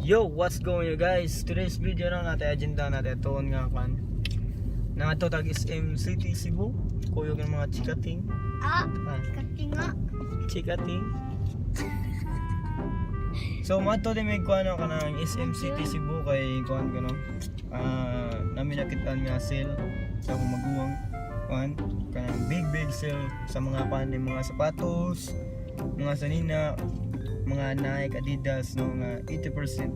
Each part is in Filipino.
Yo, what's going on guys? Today's video na natin agenda natin itoon nga kan. Na ato tag SM City Cebu. Kuyog ng mga chikating. Kating nga. Chikating. So mato din may kuano ka ng SM City Cebu kay kuan ko no. Namin nakitaan nga sale sa maguwang kuan kanang big sale sa mga mga sapatos, mga sanina, mga Nike, Adidas no nga 80%.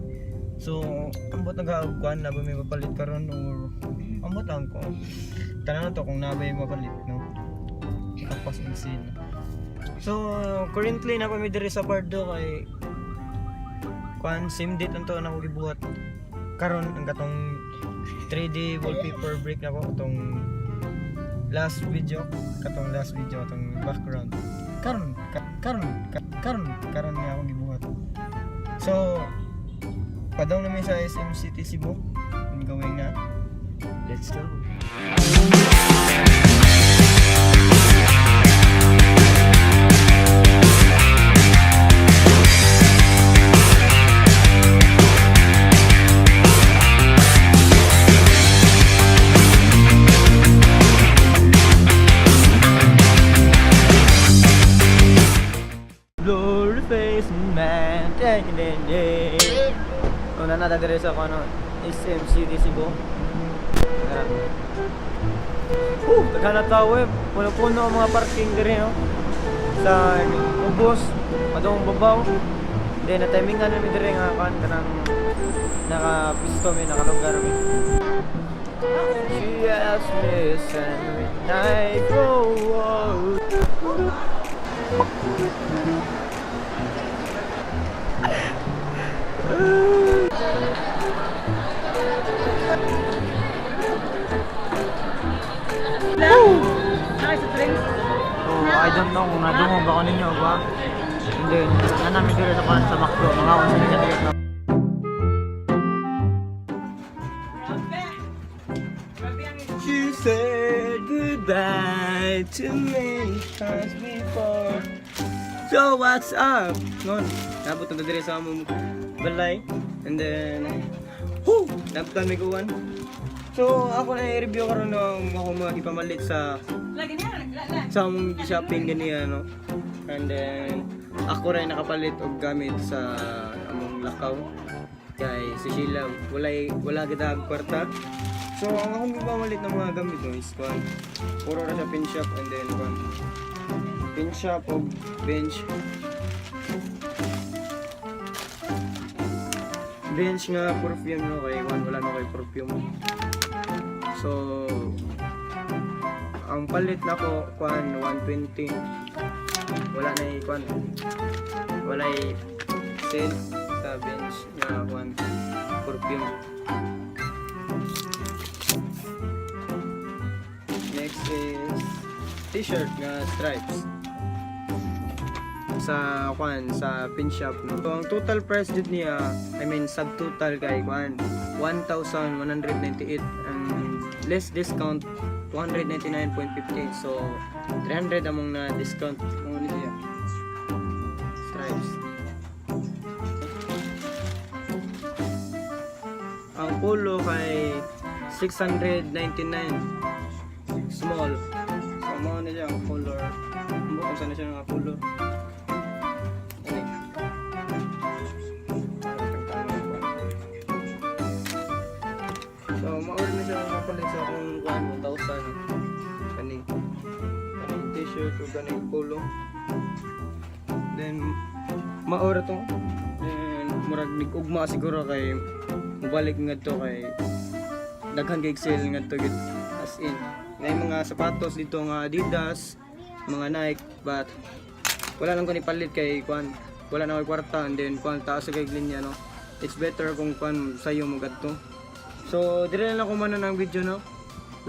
So ambot nagakuan na ba may mapalit karon or ambot lang ko. Tanan to kung nabay mapalit no. Tapos in sale. So currently na pa mi diri sa Pardo kay kuan same date lang to na ko gibuhat. Karon ang katong 3D wallpaper break na ko atong last video atong background. Karon nga ako gibuhat. So padaw namin sa SM City Cebu. I'm going na. Let's go. Blurry face man. Una na dire sa ano SM City Cebu. Taghanap tao eh. Puno-puno ang mga parking dire no. Sa ubos, padong babaw. Then na timingan namin dire nga kan kanang naka-pisto mi nakalugar mi. She asked me when I go out. I don't know kung nadungog ako ninyo ba? Hindi, nanami dito sa pan sa Macdo, mga ako sa ninyo dito. She said goodbye to me times before. So what's up? Ngon, nabot na dito sa among balay. And then, nabot na may kuwan. So ako na i-review karon ng ako mga ipamalit sa among shopping ganiya no. And then ako rin nakapalit og gamit sa among lakaw. Kay si Sheila wala kita ang kwarta. So ang akong ipamalit ng mga gamit no is kuan. Puro ra sa pin shop and then kuan. Pin shop og bench. Bench nga perfume no kay wala na kay perfume. So ang palit na ko kuan 120. Wala na kuan. Wala sale sa bench na kuan perfume. Next is t-shirt na stripes. Sa kuan sa pin shop no. So ang total price jud niya, I mean subtotal kay kuan 1,198 and less discount 299.15. So 300 among na discount mo niya. Stripes. Ang polo kay 699 small. So mo niya ang color. Kung saan na siya nga color. So ma-order na siya mapalit sa akong 1,000 kaning t-shirt o kaning polo. Then ma-order to. Then murag nig-ugma siguro kay mubalik ngadto kay daghan kay sale ngadto gid as in. May mga sapatos dito nga Adidas, mga Nike, but wala lang ko ni palit kay kuan. Wala na koy kwarta and then kuan taas sa kay linya no. It's better kung kuan sayo mo gadto. So, dire na lang kumana ng video no.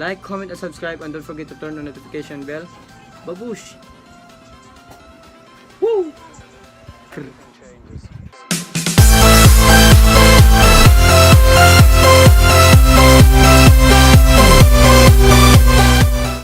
Like, comment, and subscribe, and don't forget to turn on notification bell. Babush! Woo!